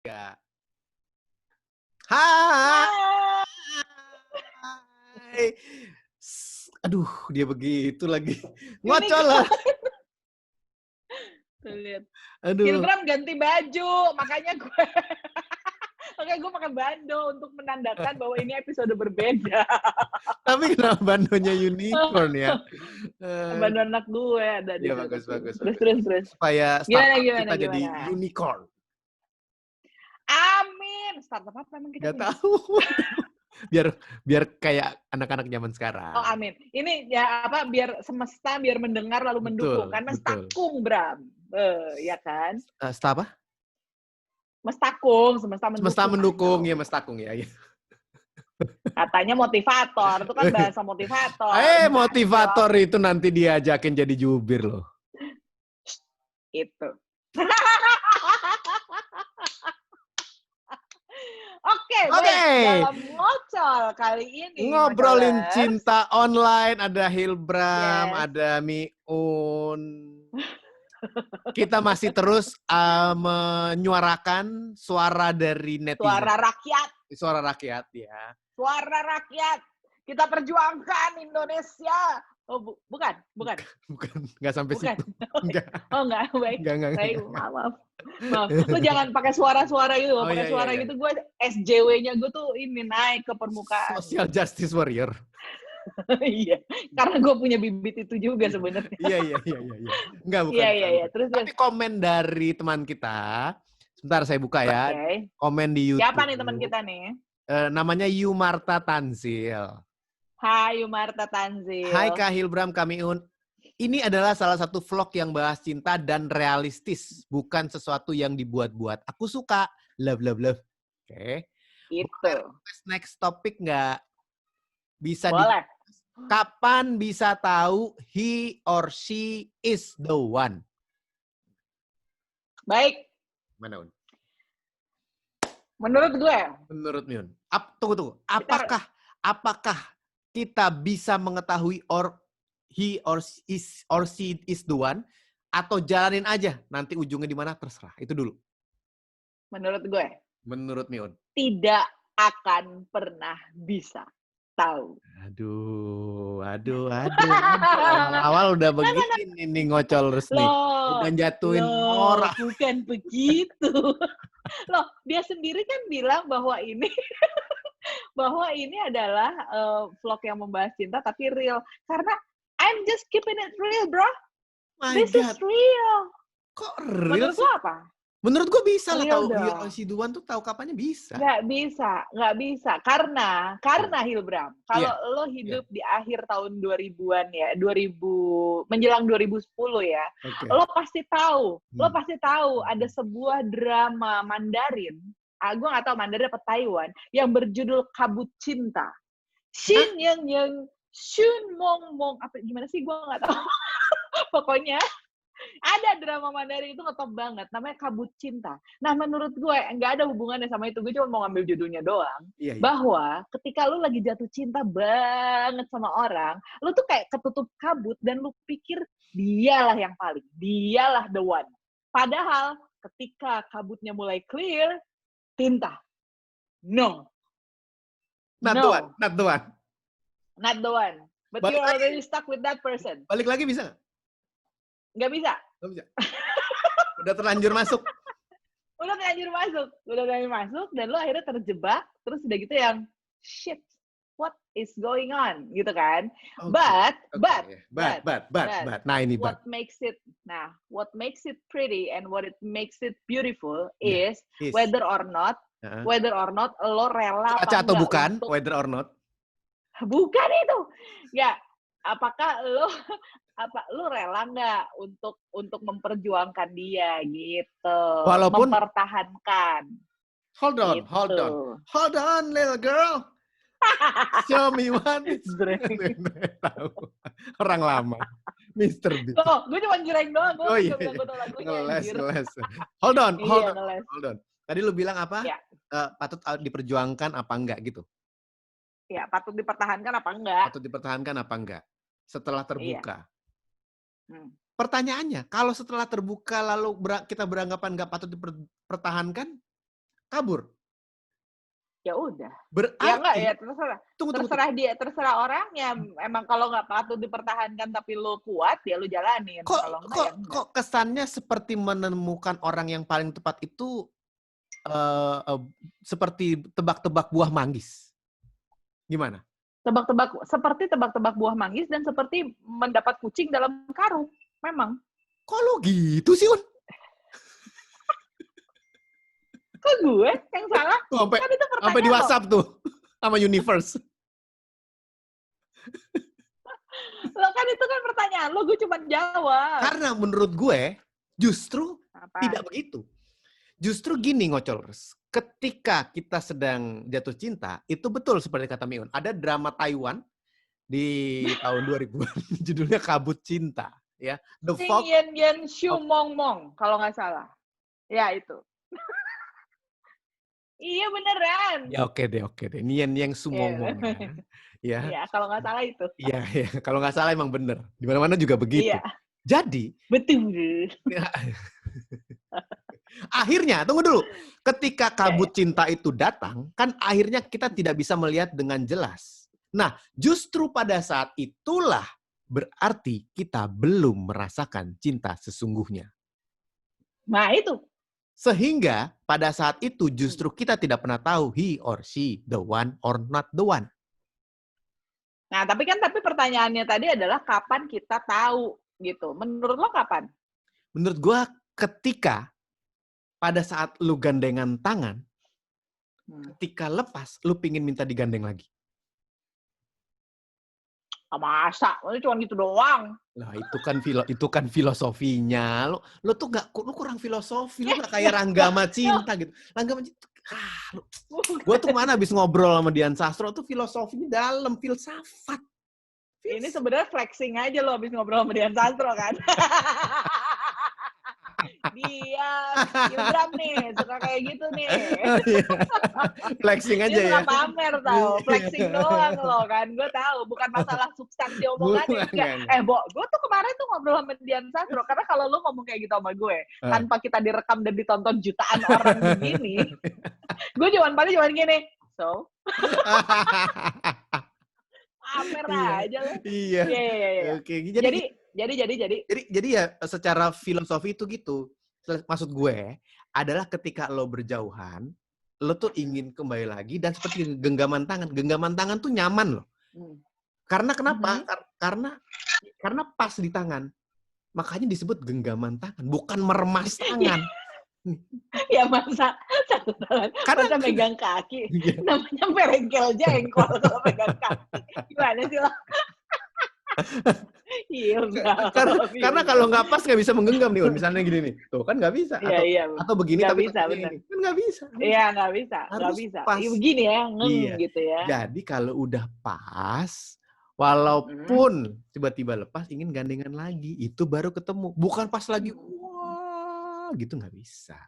Ya. Hai. Aduh, dia begitu lagi. Ngocol lah. Lihat. Aduh. Hilbram ganti baju, makanya gue pakai bando untuk menandakan bahwa ini episode berbeda. Tapi kenapa bandonya unicorn ya? Bando anak gue ada di Ya situ. bagus. Terus. Supaya startup Gimana? kita jadi unicorn. Amin. Startup apa emang kita? Gak tahu. biar kayak anak-anak zaman sekarang. Oh, amin. Ini ya apa? Biar semesta biar mendengar lalu mendukung. Kan mestakung, Bram. Ya kan? Apa? Mestakung, semesta mendukung. Semesta mendukung, ya mestakung ya. Katanya motivator, itu kan bahasa motivator. Motivator itu nanti diajakin jadi jubir loh. Itu. Oke. Dalam ngocol kali ini. Ngobrolin cinta online, ada Hilbram, ada Miun. Kita masih terus menyuarakan suara dari netizen. Suara rakyat, ya. Suara rakyat. Kita perjuangkan Indonesia. Oh, bukan. Nggak sampai situ. Enggak. Oh, enggak. Baik. Enggak. Baik, maaf. Lu jangan pakai suara-suara gitu. Pakai suara gitu, gue SJW-nya gue tuh ini naik ke permukaan. Social Justice Warrior. Iya, karena gue punya bibit itu juga sebenarnya. Iya. Enggak, bukan. Iya. Terus. Tapi komen dari teman kita. Sebentar saya buka ya. Komen di YouTube. Siapa nih teman kita nih? Namanya Yumarta Tanzil. Hai Yumarta Tanzil. Hai Kak Hilbram, Kamiun. Ini adalah salah satu vlog yang bahas cinta dan realistis, bukan sesuatu yang dibuat-buat. Aku suka, love. Oke. Itu. Next topic nggak? Bisa. Boleh. Kapan bisa tahu he or she is the one? Baik. Mana, Un? Menurut gue. Menurut Miun. Tunggu. Apakah kita bisa mengetahui he or she is the one, atau jalanin aja nanti ujungnya di mana terserah? Itu dulu. Menurut gue. Menurut Miun. Tidak akan pernah bisa tahu. Aduh. Awal udah begini nih ngocol resmi. Udah jatuhin orang. Bukan begitu. Loh, dia sendiri kan bilang bahwa ini adalah vlog yang membahas cinta tapi real. Karena I'm just keeping it real, bro. This is real. Kok real? Menurut lo apa? Menurut gue bisa lah tahu si Duan tuh tahu kapannya bisa. Nggak bisa. Karena Hilbram, kalau lo hidup di akhir tahun 2000-an ya, menjelang 2010 ya, lo pasti tahu ada sebuah drama Mandarin. Gue nggak tahu Mandarin apa Taiwan yang berjudul Kabut Cinta. Shin yang Shun Mong apa gimana sih, gue nggak tahu. Pokoknya ada drama Mandarin itu ngetop banget, namanya Kabut Cinta. Nah, menurut gue nggak ada hubungannya sama itu. Gue cuma mau ngambil judulnya doang. Iya. Bahwa ketika lu lagi jatuh cinta banget sama orang, lu tuh kayak ketutup kabut dan lu pikir dialah yang paling, dialah the one. Padahal ketika kabutnya mulai clear, tinta. No. Not the one. But you're already stuck with that person. Balik lagi bisa nggak? Nggak bisa. Udah terlanjur masuk. Udah terlanjur masuk dan lo akhirnya terjebak, terus udah gitu yang shit, what is going on gitu kan. But nah ini what makes it pretty and what it makes it beautiful is whether or not lo rela atau bukan untuk, whether or not bukan itu ya, apakah lo rela nggak untuk memperjuangkan dia gitu, walaupun mempertahankan. Hold on little girl, show me one. Orang lama Mr. B. Gue cuma jreng doang. Ngeles. Hold on. Tadi lu bilang apa? Ya. Patut diperjuangkan apa enggak gitu? Ya, patut dipertahankan apa enggak? Setelah terbuka. Pertanyaannya, kalau setelah terbuka lalu kita beranggapan nggak patut dipertahankan, kabur. Ya udah. Berarti Ya enggak ya, terserah. tunggu. Terserah dia, terserah orangnya. Emang kalau nggak patut dipertahankan tapi lo kuat, ya lo jalanin. Kalau enggak ya enggak. Kok kesannya seperti menemukan orang yang paling tepat itu seperti tebak-tebak buah manggis. Gimana? Seperti tebak-tebak buah manggis dan seperti mendapat kucing dalam karung. Memang. Kok lo gitu sih, Un? Kok gue yang salah? Kan itu Sampai pertanyaan di lo. WhatsApp tuh sama Universe. Lo kan itu kan pertanyaan lo, gue cuma jawab. Karena menurut gue justru tidak begitu. Justru gini, Ngocolers. Ketika kita sedang jatuh cinta, itu betul seperti kata Miun. Ada drama Taiwan di tahun 2000-an judulnya Kabut Cinta, ya. The Fog. Yen Yen Shu Mong Mong kalau nggak salah. Ya itu. Iya beneran. Ya oke deh. Nian yang sumomong ya. Iya, kalau nggak salah itu. Iya. Kalau nggak salah emang bener. Di mana-mana juga begitu. Iya. Jadi. Betul. Akhirnya, tunggu dulu. Ketika kabut cinta itu datang, kan akhirnya kita tidak bisa melihat dengan jelas. Nah, justru pada saat itulah berarti kita belum merasakan cinta sesungguhnya. Nah itu. Sehingga pada saat itu justru kita tidak pernah tahu he or she the one or not the one. Nah, tapi pertanyaannya tadi adalah kapan kita tahu gitu. Menurut lo kapan? Menurut gua ketika pada saat lu gandengan tangan, ketika lepas lu pingin minta digandeng lagi. Masa? Itu cuma gitu doang. Nah, itu kan filosofinya. Lu tuh lu kurang filosofi, lu gak kayak Rangga sama Cinta gitu. Rangga sama Cinta, gue tuh mana habis ngobrol sama Dian Sastro tuh filosofinya dalam, filsafat. Ini sebenarnya flexing aja lo habis ngobrol sama Dian Sastro kan. Dia Ibram nih suka kayak gitu nih. Flexing aja dia ya. Dia suka pamer tau, flexing doang lo kan. Gue tahu bukan masalah substansi omongannya. Bo, gue tuh kemarin tuh ngobrol sama Dian Sastro karena kalau lo ngomong kayak gitu sama gue tanpa kita direkam dan ditonton jutaan orang begini, gue paling gini. So, pamer aja lo. Iya. Oke. Jadi ya secara filosofi itu gitu. Maksud gue adalah ketika lo berjauhan, lo tuh ingin kembali lagi dan seperti genggaman tangan. Genggaman tangan tuh nyaman loh. Karena kenapa? Karena pas di tangan. Makanya disebut genggaman tangan, bukan meremas tangan. Ya masa satu tangan masa megang kaki, namanya merengkel jengkol kalau pegang kaki. Gimana sih lo? Iya, karena kalau nggak pas nggak bisa menggenggam nih, misalnya gini nih, tuh kan nggak bisa. Atau begini gak tapi bisa, kan nggak bisa. Iya nggak bisa, nggak bisa. Pas. Begini ya, gitu ya. Jadi kalau udah pas, walaupun tiba-tiba lepas ingin gandengan lagi, itu baru ketemu. Bukan pas lagi wah gitu, nggak bisa.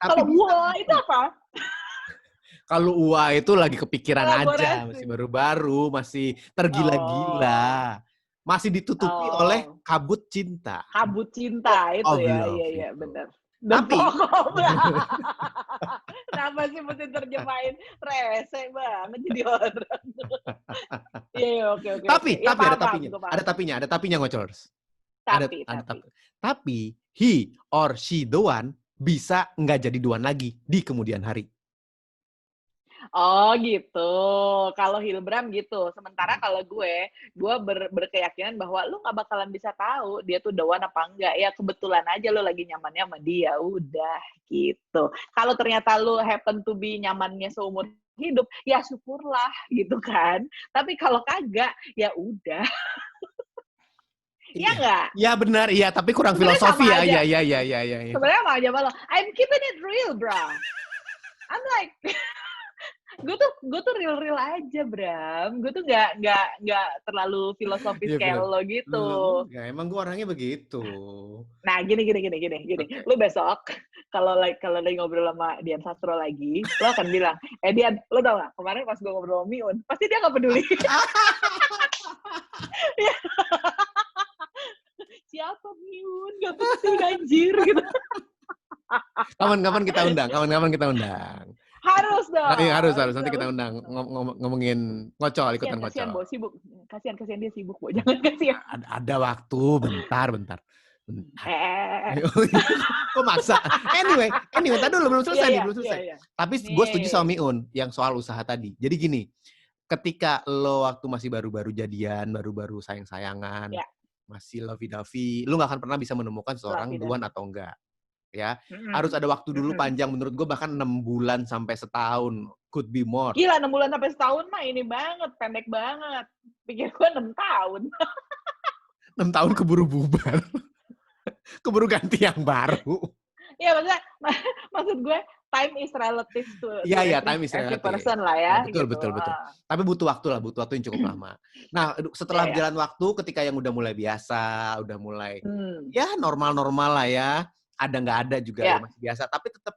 Kalau wah itu apa? Kalau Ua itu lagi kepikiran aja, masih baru-baru, masih tergila-gila. Masih ditutupi oleh kabut cinta. Kabut cinta itu ya, iya benar. Tapi kenapa sih mesti terjemahin rese banget jadi orang. Iya, oke. Tapi ada tapinya Ngocolers. Tapi he or she the one bisa nggak jadi the one lagi di kemudian hari. Oh gitu. Kalau Hilbram gitu. Sementara kalau gue berkeyakinan bahwa lu nggak bakalan bisa tahu dia tuh the one apa enggak. Ya kebetulan aja lu lagi nyamannya sama dia. Udah gitu. Kalau ternyata lu happen to be nyamannya seumur hidup, ya syukurlah gitu kan. Tapi kalau kagak, ya udah. Iya nggak? Iya benar, iya. Tapi kurang filosofi ya. Iya. Sebenarnya sama aja malah. I'm keeping it real, bro. I'm like, gue tuh real aja, Bram. Gue tuh nggak terlalu filosofis kayak lo gitu. Ya emang gue orangnya begitu. Nah gini. Okay. Lu besok kalau lagi ngobrol sama Dian Sastro lagi, lo akan bilang, Dian, lo tau gak? Kemarin pas gue ngobrol sama Miun, pasti dia nggak peduli. Siapa Miun? Gak penting anjir gitu. Kapan-kapan kita undang. Harus dong. Iya, harus. Nanti kita undang ngomongin ngocol, ikutan Kasihan, ngocol. Bo, sibuk. Kasihan dia sibuk, Bo. Jangan kasihan. Ada waktu, bentar. Kok maksa? Anyway, tadi dulu belum selesai. Iya. Tapi gue setuju sama Miun yang soal usaha tadi. Jadi gini, ketika lo waktu masih baru-baru jadian, baru-baru sayang-sayangan, masih lovey-dovey, lo gak akan pernah bisa menemukan seorang duan atau enggak. Ya, harus ada waktu dulu panjang, menurut gue bahkan 6 bulan sampai setahun, could be more. Gila, 6 bulan sampai setahun mah ini banget, pendek banget. Pikir gue 6 tahun. 6 tahun keburu bubar. Keburu ganti yang baru. Iya, maksud gue time is relative to time is every relative. person lah ya. Betul. Tapi butuh waktu yang cukup lama. Nah, setelah berjalan waktu, ketika yang udah mulai biasa, udah mulai ya normal-normal lah ya. Ada nggak ada juga ya masih biasa. Tapi tetap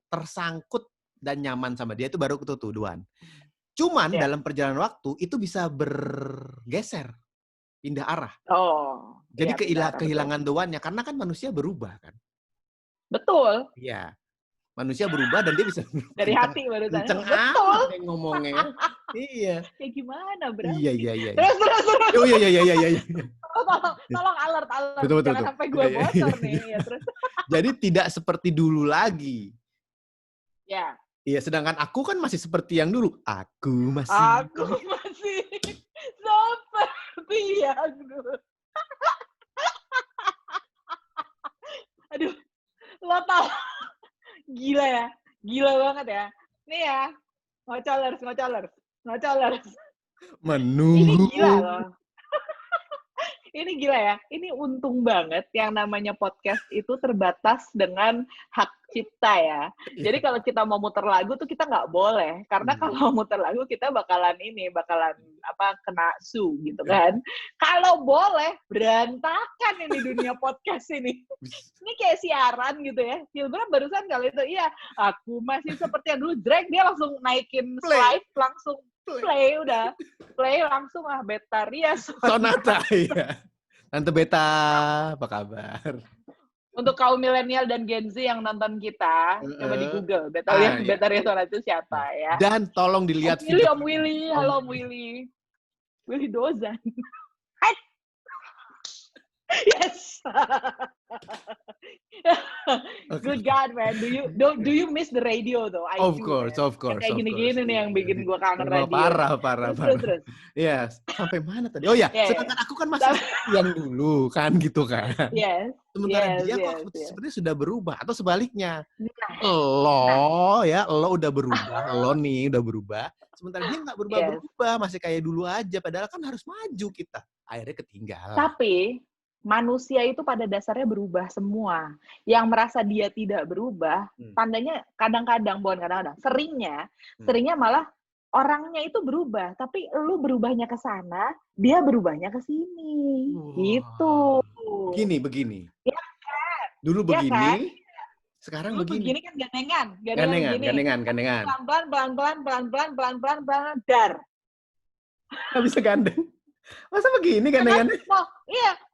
tersangkut dan nyaman sama dia itu baru ketutuduan. Cuman dalam perjalanan waktu itu bisa bergeser. Pindah arah. Jadi kehilangan doannya karena kan manusia berubah kan. Betul. Iya. Manusia berubah dan dia bisa dari hati baru tanya. Betul. Yang ngomongnya. Iya. Ya gimana, Bro? Iya. Terus. Oh iya. Tolong alert. Betul. Jangan sampai gue bocor nih. Ya, terus. Jadi tidak seperti dulu lagi. Ya. Iya, sedangkan aku kan masih seperti yang dulu. Aku masih seperti yang dulu. Aduh, lo tau. Gila banget ya. Nih ya, ngocolers. Menunggu. Ini gila loh. Ini gila ya. Ini untung banget yang namanya podcast itu terbatas dengan hak cipta ya. Jadi kalau kita mau muter lagu tuh kita nggak boleh. Karena kalau muter lagu kita bakalan kena su gitu kan. Kalau boleh, berantakan ini dunia podcast ini. Ini kayak siaran gitu ya. Hilbram barusan kali itu, iya, aku masih seperti yang dulu. Drag dia langsung naikin slide, langsung play langsung Betaria Sonata ya. Tante Beta, apa kabar? Untuk kaum milenial dan Gen Z yang nonton kita, coba di Google Betaria Sonata itu siapa ya. Dan tolong dilihat Om Willy, halo Om Willy. Willy Dozan. Yes. Good God, man. Do you miss the radio though? Of course. Kayak gini-gini nih yang bikin gue kangen radio. Parah. Terus. Yes. Sampai mana tadi? Oh ya, sedangkan aku kan masih yang dulu kan gitu kan. Yes. Sementara dia kok sebenarnya sudah berubah atau sebaliknya. Lo udah berubah, lo nih udah berubah. Sementara dia nggak berubah, masih kayak dulu aja. Padahal kan harus maju kita. Akhirnya ketinggalan. Tapi manusia itu pada dasarnya berubah semua. Yang merasa dia tidak berubah, tandanya kadang-kadang, seringnya malah orangnya itu berubah, tapi lu berubahnya ke sana, dia berubahnya ke sini. Gitu. Begini. Ya, dulu begini, kan? Sekarang dulu begini. Kan gandengan. Pelan-pelan, dar. Nggak bisa gandeng. Masa begini gandengannya?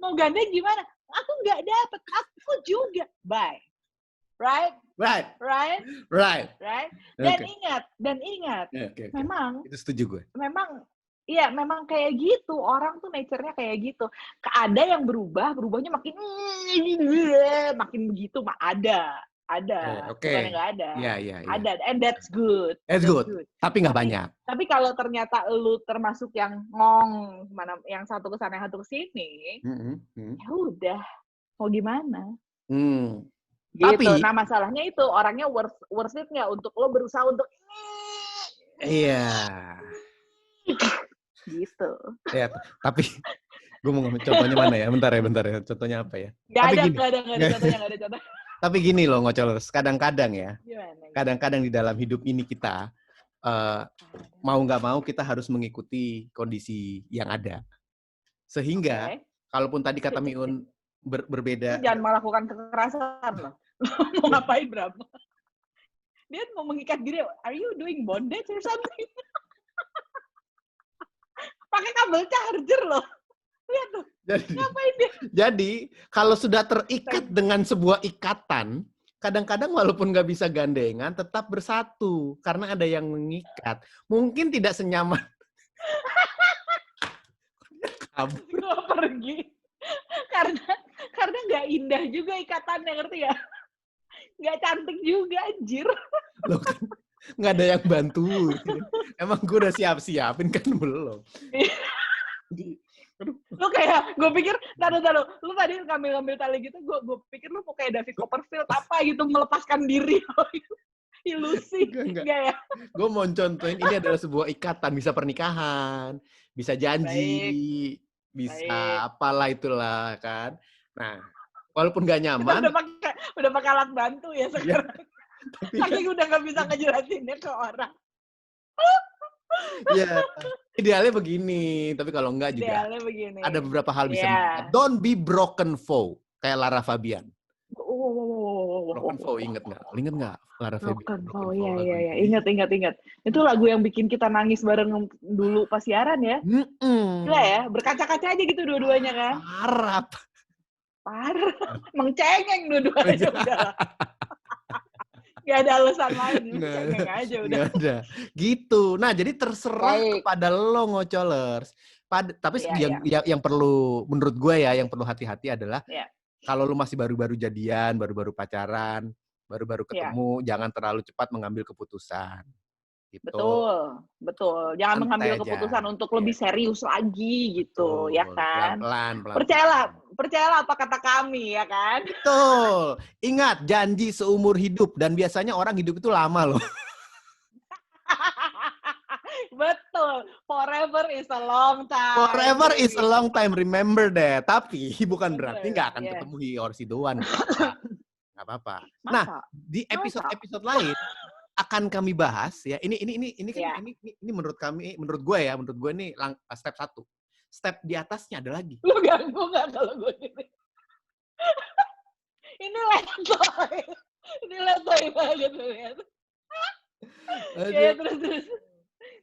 Mau gandeng gimana? Aku nggak dapet, aku juga. Bye. Right? Dan ingat. Okay. Memang. Itu setuju gue. Memang kayak gitu. Orang tuh nature-nya kayak gitu. Ada yang berubahnya makin begitu mah ada. Bukan nggak ada. Iya. Ada, and that's good. That's good. Tapi nggak banyak. Tapi kalau ternyata lu termasuk yang yang satu ke sana, yang satu ke sini, ya udah, mau gimana? Gitu. Tapi, nah masalahnya itu orangnya worth it nggak untuk lo berusaha untuk iya. Gitu. Ya, tapi gue mau ngomong contohnya mana ya? Bentar ya. Contohnya apa ya? Nggak ada contohnya. Tapi gini loh ngocolers, kadang-kadang ya. Kadang-kadang di dalam hidup ini kita mau nggak mau kita harus mengikuti kondisi yang ada. Sehingga kalaupun tadi kata Miun berbeda. Jangan melakukan kekerasan loh. Mau ngapain berapa? Dia mau mengikat diri. Are you doing bondage or something? Pakai kabel charger loh. Lihat tuh. Ngapain dia? Jadi kalau sudah terikat dengan sebuah ikatan, kadang-kadang walaupun nggak bisa gandengan, tetap bersatu karena ada yang mengikat. Mungkin tidak senyaman kabur. Gue pergi karena nggak indah juga ikatannya, ngerti ya? Nggak cantik juga, anjir. Loh kan nggak ada yang bantu. Emang gue udah siap-siapin kan belum. Lu kayak, gue pikir, taruh, lu tadi ngambil tali gitu, gue pikir lu mau kayak David Copperfield apa gitu, melepaskan diri. Ilusi. Enggak. Ya? Gue mau contohin ini adalah sebuah ikatan, bisa pernikahan, bisa janji, Baik. bisa apalah itulah kan. Nah, walaupun nggak nyaman, Kita udah pakai alat bantu ya sekarang. tapi Saking udah nggak bisa ngejelasinnya ke orang. ya idealnya begini, tapi kalau enggak juga Idealnya begini. ada beberapa hal bisa. Yeah. Don't be broken foe, kayak Lara Fabian. Oh. Broken foe, inget nggak? Inget nggak Lara Fabian? Broken Foe, Foe, iya. Ingat. Itu lagu yang bikin kita nangis bareng dulu pas siaran ya. Gila ya, berkaca-kaca aja gitu dua-duanya kan. Parah. Emang cengeng dua-duanya udah. Gak ada alasan lain, cengeng aja udah. Gak ada. Gitu. Nah, jadi terserah kepada lo ngocolers. Tapi yang perlu, menurut gue ya, yang perlu hati-hati adalah kalau lo masih baru-baru jadian, baru-baru pacaran, baru-baru ketemu, jangan terlalu cepat mengambil keputusan. Gitu. Betul. Jangan mengambil keputusan untuk lebih serius lagi gitu, ya kan? Pelan-pelan. Percayalah apa kata kami, ya kan? Betul. Ingat, janji seumur hidup. Dan biasanya orang hidup itu lama loh. Betul. Forever is a long time. Forever is a long time. Remember that. Tapi bukan berarti nggak akan ketemu Hior Sidoan. Nggak apa-apa. Nah, di episode-episode lain akan kami bahas ya. Ini menurut gue ini step 1. Step di atasnya ada lagi. Lu ganggu nggak kalau gue gini? Ini letoy. Ini letoy banget lihat. Terus.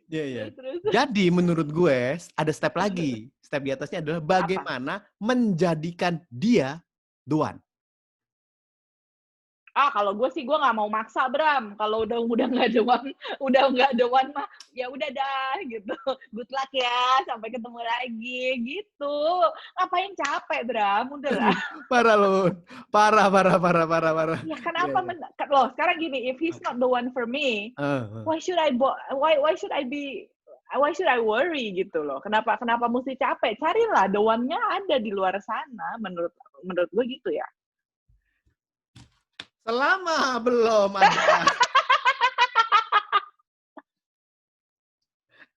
Iya. Jadi menurut gue ada step lagi. Step di atasnya adalah bagaimana menjadikan dia the one. Kalau gue sih gue nggak mau maksa, Bram. Kalau udah nggak the one mah ya udah dah gitu. Good luck ya, sampai ketemu lagi gitu. Ngapain capek, Bram? Udahlah. Parah loh. Parah. Ya kenapa loh? Sekarang gini, if he's not the one for me, why should I worry gitu loh? Kenapa mesti capek? Carilah the one-nya ada di luar sana. Menurut gue gitu ya. Selama belum ada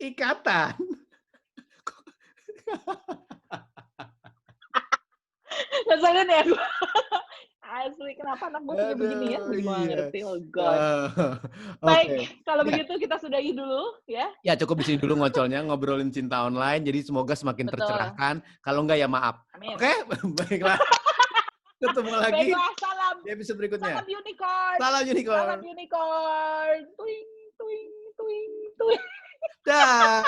ikatan. Ngeselin ya gue. Asli, kenapa anak gue punya begini ya? Gue ngerti, oh God. Baik, kalau begitu kita sudahi dulu ya. Ya, cukup di sini dulu ngocolnya, ngobrolin cinta online. Jadi semoga semakin tercerahkan. Kalau enggak ya maaf. Oke? Baiklah. Ketemu lagi. Baiklah, salam. Di episode berikutnya. Salam unicorn. Tuing. Dah.